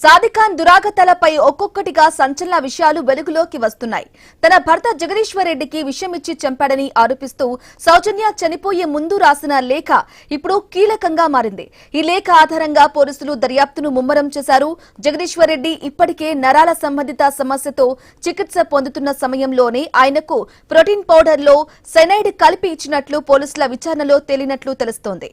సాదిఖాన్ దురాగతాలపై ఒక్కొక్కటిగా సంచలన విషయాలు వెలుగులోకి వస్తున్నాయి. తన భర్త జగదీశ్వర్ రెడ్డికి విషమిచ్చి చంపాడని ఆరోపిస్తూ సౌజన్య చనిపోయే ముందు రాసిన లేఖ ఇప్పుడు కీలకంగా మారింది. ఈ లేఖ ఆధారంగా పోలీసులు దర్యాప్తును ముమ్మరం చేశారు. జగదీశ్వర్ రెడ్డి ఇప్పటికే నరాల సంబంధిత సమస్యతో చికిత్స పొందుతున్న సమయంలోనే ఆయనకు ప్రోటీన్ పౌడర్లో సెనైడ్ కలిపి ఇచ్చినట్లు పోలీసుల విచారణలో తేలినట్లు తెలుస్తోంది.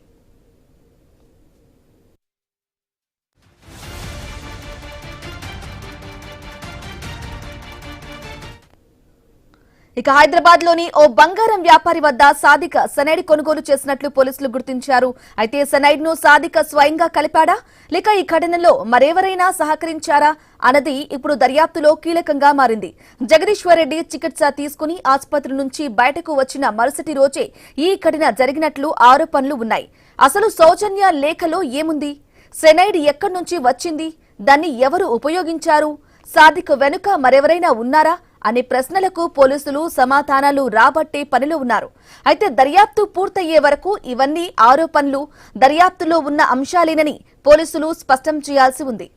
ఇక హైదరాబాద్ లోని ఓ బంగారం వ్యాపారి వద్ద సాదిక సెనైడ్ కొనుగోలు చేసినట్లు పోలీసులు గుర్తించారు. అయితే సెనైడ్ ను సాదిక స్వయంగా కలిపాడా లేక ఈ ఘటనలో మరెవరైనా సహకరించారా అన్నది ఇప్పుడు దర్యాప్తులో కీలకంగా మారింది. జగదీశ్వర్ రెడ్డి చికిత్స తీసుకుని ఆసుపత్రి నుంచి బయటకు వచ్చిన మరుసటి రోజే ఈ ఘటన జరిగినట్లు ఆరోపణలు ఉన్నాయి. అసలు సౌజన్య లేఖలో ఏముంది? సెనైడ్ ఎక్కడి నుంచి వచ్చింది? దాన్ని ఎవరు ఉపయోగించారు? సాదిక్ వెనుక మరెవరైనా ఉన్నారా అనే ప్రశ్నలకు పోలీసులు సమాధానాలు రాబట్టే పనిలో ఉన్నారు. అయితే దర్యాప్తు పూర్తయ్యే వరకు ఇవన్నీ ఆరోపణలు, దర్యాప్తులో ఉన్న అంశాలేనని పోలీసులు స్పష్టం చేయాల్సి ఉంది.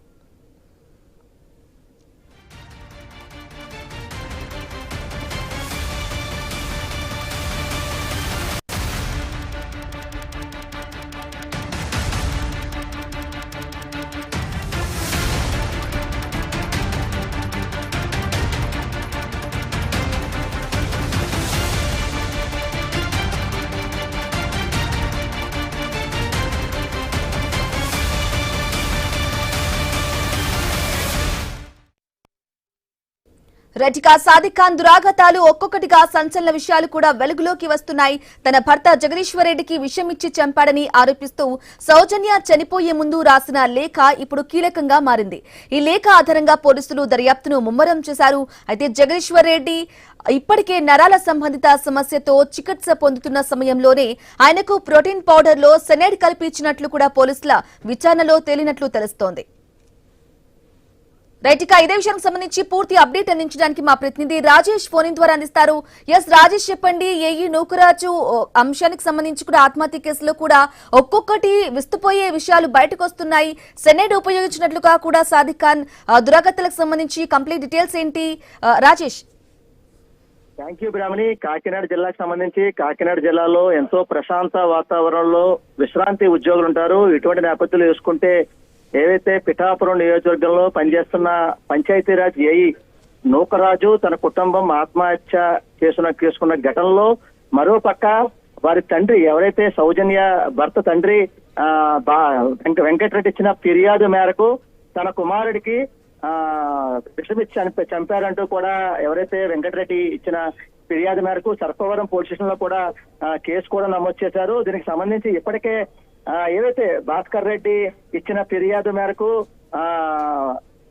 రెడ్డికా సాదిక్ ఖాన్ దురాగతాలు ఒక్కొక్కటిగా సంచలన విషయాలు కూడా వెలుగులోకి వస్తున్నాయి. తన భర్త జగదీశ్వర్ రెడ్డికి విషమిచ్చి చంపాడని ఆరోపిస్తూ సౌజన్య చనిపోయే ముందు రాసిన లేఖ ఇప్పుడు కీలకంగా మారింది. ఈ లేఖ ఆధారంగా పోలీసులు దర్యాప్తును ముమ్మరం చేశారు. అయితే జగదీశ్వర్ రెడ్డి ఇప్పటికే నరాల సంబంధిత సమస్యతో చికిత్స పొందుతున్న సమయంలోనే ఆయనకు ప్రోటీన్ పౌడర్ లో సెనైడ్ కలిపి ఇచ్చినట్లు కూడా పోలీసుల విచారణలో తేలినట్లు తెలుస్తోంది. రైట్, ఇక ఇదే విషయానికి సంబంధించి పూర్తి అప్డేట్ అందించడానికి మా ప్రతినిధి రాజేష్ ఫోన్ ద్వారా అందిస్తారు. ఎస్ రాజేష్, చెప్పండి. ఏఈ నూకరాజు అంశానికి సంబంధించి కూడా ఆత్మహత్య కేసులో కూడా ఒక్కొక్కటి విస్తుపోయే విషయాలు బయటకు వస్తున్నాయి. సెనైడ్ ఉపయోగించినట్లుగా కూడా సాదిక్ ఖాన్ దురాగతాలకు సంబంధించి కంప్లీట్ డీటెయిల్స్ ఏంటి రాజేష్? థ్యాంక్ యూ బ్రాహ్మణి. కాకినాడ జిల్లాకు సంబంధించి కాకినాడ జిల్లాలో ఎంతో ప్రశాంత వాతావరణంలో విశ్రాంతి ఉద్యోగులు ఉంటారు. ఇటువంటి నేపథ్యంలో చూసుకుంటే ఏవైతే పిఠాపురం నియోజకవర్గంలో పనిచేస్తున్న పంచాయతీరాజ్ ఏఈ నూకరాజు తన కుటుంబం ఆత్మహత్య చేసుకున్న ఘటనలో మరో పక్క వారి తండ్రి ఎవరైతే సౌజన్య భర్త తండ్రి వెంకటరెడ్డి ఇచ్చిన ఫిర్యాదు మేరకు తన కుమారుడికి విషమిచ్చి చంపారంటూ కూడా ఎవరైతే వెంకటరెడ్డి ఇచ్చిన ఫిర్యాదు మేరకు సర్పవరం పోలీస్ స్టేషన్ లో కూడా కేసు కూడా నమోదు చేశారు. దీనికి సంబంధించి ఇప్పటికే ఏదైతే భాస్కర్ రెడ్డి ఇచ్చిన ఫిర్యాదు మేరకు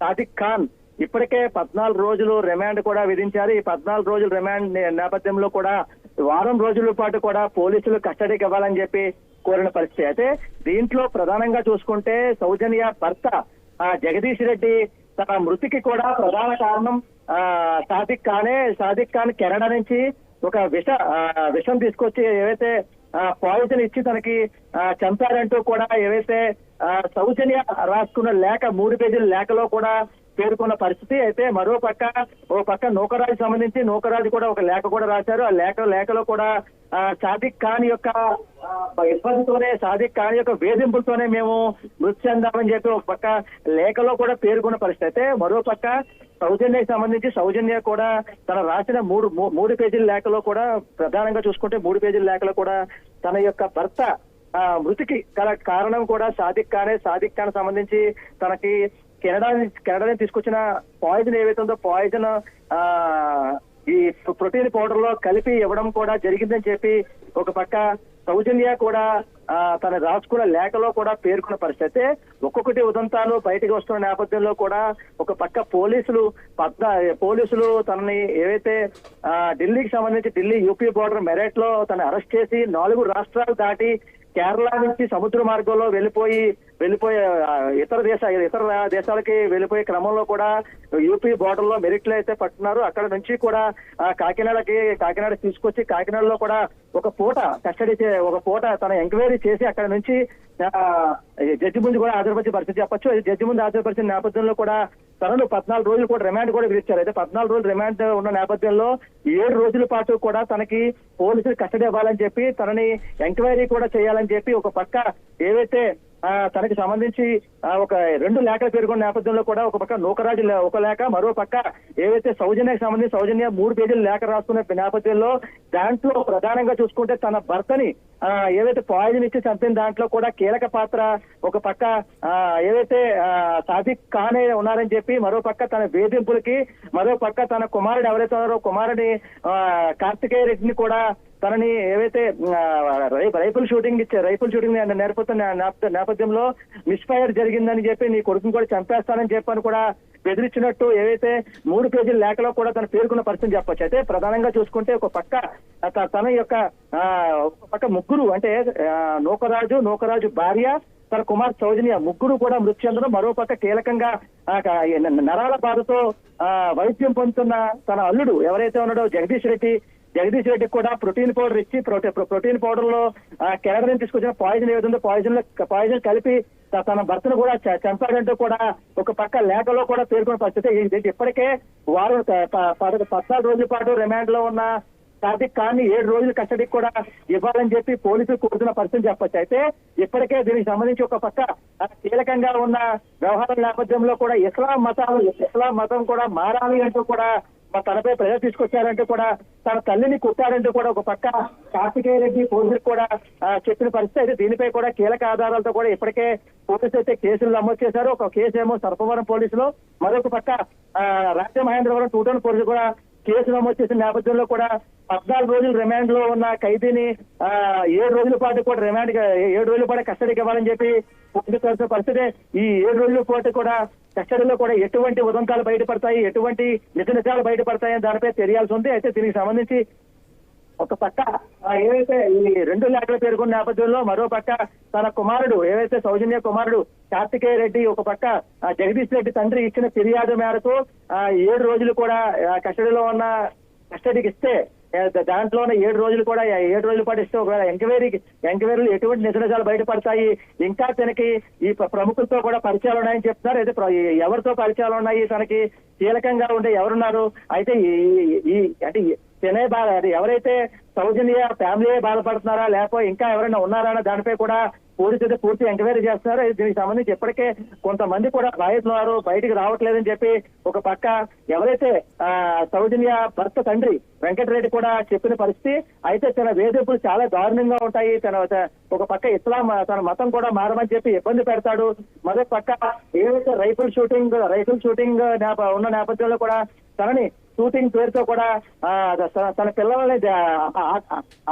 సాదిక్ ఖాన్ ఇప్పటికే 14 రోజులు రిమాండ్ కూడా విధించారు. ఈ 14 రోజుల రిమాండ్ నేపథ్యంలో కూడా వారం రోజుల పాటు కూడా పోలీసులు కస్టడీకి ఇవ్వాలని చెప్పి కోరిన పరిస్థితి. అయితే దీంట్లో ప్రధానంగా చూసుకుంటే సౌజన్య భర్త జగదీష్ రెడ్డి తన మృతికి కూడా ప్రధాన కారణం సాదిక్ ఖాన్ కెనడా నుంచి ఒక విషం తీసుకొచ్చి ఏవైతే పాయిజన్ ఇచ్చి తనకి చంపారంటూ కూడా ఏవైతే సౌజన్య రాసుకున్న లేఖ 3 పేజీల లేఖలో కూడా పేర్కొన్న పరిస్థితి. అయితే మరో పక్క నూకరాజు సంబంధించి నూకరాజు కూడా ఒక లేఖ కూడా రాశారు. ఆ లేఖలో కూడా సాదిక్ ఖాన్ యొక్క ఇబ్బందితోనే, సాదిక్ ఖాన్ యొక్క వేధింపులతోనే మేము మృతి చెందామని చెప్పి ఒక పక్క లేఖలో కూడా పేర్కొన్న పరిస్థితి. అయితే మరో పక్క సౌజన్యకి సంబంధించి సౌజన్య కూడా తన రాసిన మూడు పేజీల లేఖలో కూడా ప్రధానంగా చూసుకుంటే 3 పేజీల లేఖలో కూడా తన యొక్క భర్త మృతికి గల కారణం కూడా సాదిక్ ఖాన్ సంబంధించి తనకి కెనడా తీసుకొచ్చిన పాయిజన్ ఏవైతే ఉందో పాయిజన్ ఈ ప్రోటీన్ పౌడర్ లో కలిపి ఇవ్వడం కూడా జరిగిందని చెప్పి ఒక పక్క సౌజన్య కూడా తన రాసుకున్న లేఖలో కూడా పేర్కొన్న పరిస్థితి. ఒక్కొక్కటి ఉదంతాలు బయటకు వస్తున్న నేపథ్యంలో కూడా ఒక పక్క పోలీసులు తనని ఏవైతే ఢిల్లీకి సంబంధించి ఢిల్లీ యూపీ బోర్డర్ మెరట్ లో తను అరెస్ట్ చేసి 4 రాష్ట్రాలు దాటి కేరళ నుంచి సముద్ర మార్గంలో వెళ్ళిపోయే ఇతర దేశాలకి వెళ్ళిపోయే క్రమంలో కూడా యూపీ బోర్డర్ లో మెరిట్లు అయితే పట్టున్నారు. అక్కడ నుంచి కూడా కాకినాడ తీసుకొచ్చి కాకినాడలో కూడా ఒక పూట తన ఎంక్వైరీ చేసి అక్కడ నుంచి జడ్జి ముందు కూడా హాజరుపరిచే పరిస్థితి చెప్పొచ్చు. జడ్జి ముందు హాజరుపరిచిన నేపథ్యంలో కూడా తనను 14 రోజులు కూడా రిమాండ్ కూడా విధించారు. అయితే 14 రోజులు రిమాండ్ ఉన్న నేపథ్యంలో 7 రోజుల పాటు కూడా తనకి పోలీసులు కస్టడీ ఇవ్వాలని చెప్పి తనని ఎంక్వైరీ కూడా చేయాలని చెప్పి ఒక పక్క ఏవైతే తనకి సంబంధించి ఒక 2 లేఖలు పేర్కొన్న నేపథ్యంలో కూడా ఒక పక్క నూకరాజు ఒక లేఖ, మరో పక్క ఏవైతే సౌజన్యకి సంబంధించి సౌజన్య 3 పేజీల లేఖ రాసుకున్న నేపథ్యంలో దాంట్లో ప్రధానంగా చూసుకుంటే తన భర్తని ఏవైతే పాయిజన్ ఇచ్చి చంపిన దాంట్లో కూడా కీలక పాత్ర ఒక పక్క ఏవైతే సాదిక్ ఖానే ఉన్నారని చెప్పి, మరో పక్క తన వేధింపులకి, మరో పక్క తన కుమారుడు ఎవరైతే ఉన్నారో కుమారుడి కార్తికేయ రెడ్డిని కూడా తనని ఏవైతే రైఫిల్ షూటింగ్ నేర్పుతున్న నేపథ్యంలో మిస్ఫైర్ జరిగిందని చెప్పి నీ కొడుకుని కూడా చంపేస్తానని చెప్పని కూడా బెదిరించినట్టు ఏవైతే 3 పేజీల లేఖలో కూడా తన పేర్కొన్న పరిస్థితి చెప్పొచ్చు. అయితే ప్రధానంగా చూసుకుంటే ఒక పక్క తన యొక్క ఒక పక్క ముగ్గురు అంటే నూకరాజు భార్య, తన కుమార్ సౌజన్య ముగ్గురు కూడా మృతి చెందడం, మరో పక్క కీలకంగా నరాల బాధతో వైద్యం పొందుతున్న తన అల్లుడు ఎవరైతే ఉన్నాడో జగదీష్ రెడ్డి కూడా ప్రోటీన్ పౌడర్ ఇచ్చి ప్రోటీన్ పౌడర్ లో కెనడా తీసుకొచ్చిన పాయిజన్ ఏదైతుందో పాయిజన్ కలిపి తన భర్తను కూడా చంపాడంటూ కూడా ఒక పక్క లేఖలో కూడా పేర్కొన్న పరిస్థితి. ఇప్పటికే 14 రోజుల పాటు రిమాండ్ లో ఉన్న సాదిక్ ఖాన్ 7 రోజుల కస్టడీకి కూడా ఇవ్వాలని చెప్పి పోలీసులు కోరుతున్న పరిస్థితి చెప్పొచ్చు. అయితే ఇప్పటికే దీనికి సంబంధించి ఒక పక్క కీలకంగా ఉన్న వ్యవహారం నేపథ్యంలో కూడా ఇస్లాం మతం కూడా మారాలి అంటూ కూడా తనపై ప్రజలు తీసుకొచ్చారంటూ కూడా తన తల్లిని కొట్టారంటూ కూడా ఒక పక్క కార్తికేయ రెడ్డి పోలీసులకు కూడా చెప్పిన పరిస్థితి. అయితే దీనిపై కూడా కీలక ఆధారాలతో కూడా ఇప్పటికే పోలీసులు అయితే కేసులు నమోదు చేశారు. ఒక కేసు ఏమో సర్పవరం పోలీసులు, మరొక పక్క రాజమహేంద్రవరం 2 టౌన్ పోలీసులు కూడా కేసు నమోదు చేసిన నేపథ్యంలో కూడా 14 రోజులు రిమాండ్ లో ఉన్న ఖైదీని 7 రోజుల పాటు కూడా 7 రోజుల పాటు కస్టడీకి ఇవ్వాలని చెప్పి పోలీసులు పరిస్థితి. ఈ 7 రోజుల పాటు కూడా కస్టడీలో కూడా ఎటువంటి ఉదంతాలు బయటపడతాయి, ఎటువంటి నిజాలు బయటపడతాయని దానిపై తెలియాల్సి ఉంది. అయితే దీనికి సంబంధించి ఒక పక్క ఏవైతే ఈ 2 లేఖలు పేర్కొన్న నేపథ్యంలో మరో పక్క తన కుమారుడు ఏవైతే సౌజన్య కుమారుడు కార్తికేయ రెడ్డి, ఒక పక్క జగదీష్ రెడ్డి తండ్రి ఇచ్చిన ఫిర్యాదు మేరకు 7 రోజులు కూడా కస్టడీలో ఉన్న కస్టడీకి ఇస్తే దాంట్లోనే 7 రోజులు కూడా 7 రోజుల పాటు ఇస్తే ఒకవేళ ఎంక్వైరీలు ఎటువంటి నిజాలు బయటపడతాయి, ఇంకా తనకి ఈ ప్రముఖులతో కూడా పరిచయాలు ఉన్నాయని చెప్తున్నారు. అయితే ఎవరితో పరిచయాలు ఉన్నాయి, తనకి కీలకంగా ఉండే ఎవరున్నారు, అయితే అంటే ఎవరైతే సౌజన్య ఫ్యామిలీ బాధపడుతున్నారా లేకపోతే ఇంకా ఎవరైనా ఉన్నారా అన్న దానిపై కూడా పోలీసులు పూర్తి ఎంక్వైరీ చేస్తున్నారు. దీనికి సంబంధించి ఇప్పటికే కొంతమంది కూడా బాధితున్నారు, బయటికి రావట్లేదని చెప్పి ఒక పక్క ఎవరైతే సౌజన్య భర్త తండ్రి వెంకటరెడ్డి కూడా చెప్పిన పరిస్థితి. అయితే తన వేధింపులు చాలా దారుణంగా ఉంటాయి, ఒక పక్క ఇస్లాం తన మతం కూడా మారమని చెప్పి ఇబ్బంది పెడతాడు, మరొక పక్క ఏవైతే రైఫిల్ షూటింగ్ ఉన్న నేపథ్యంలో కూడా తనని షూటింగ్ పేరుతో కూడా తన పిల్లల్ని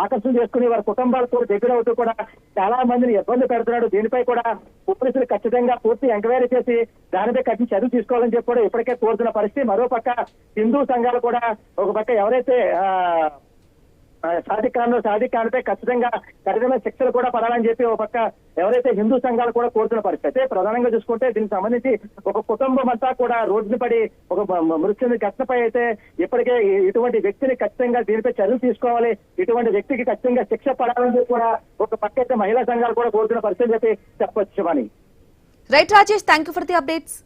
ఆకర్షణ చేసుకుని వారి కుటుంబాలతో దగ్గర అవుతూ కూడా చాలా మందిని ఇబ్బంది పెడుతున్నాడు. దీనిపై కూడా పోలీసులు ఖచ్చితంగా పూర్తి ఎంక్వైరీ చేసి దానిపై కఠిన చర్యలు తీసుకోవాలని చెప్పి కూడా ఇప్పటికే కోరుతున్న పరిస్థితి. మరో పక్క హిందూ సంఘాలు కూడా ఒక పక్క ఎవరైతే సాదిక్ ఖాన్ పై ఖచ్చితంగా కఠినమైన శిక్షలు కూడా పడాలని చెప్పి ఒక పక్క ఎవరైతే హిందూ సంఘాలు కూడా కోరుతున్న పరిస్థితి. ప్రధానంగా చూసుకుంటే దీనికి సంబంధించి ఒక కుటుంబం అంతా కూడా రోడ్డుని పడి ఒక మృత్యు ఘటనపై అయితే ఇప్పటికే ఇటువంటి వ్యక్తిని ఖచ్చితంగా దీనిపై చర్యలు తీసుకోవాలి, ఇటువంటి వ్యక్తికి ఖచ్చితంగా శిక్ష పడాలని చెప్పి కూడా ఒక పక్క అయితే మహిళా సంఘాలు కూడా కోరుతున్న పరిస్థితి చెప్పి చెప్పొచ్చు. Right Rajesh, thank you for the updates.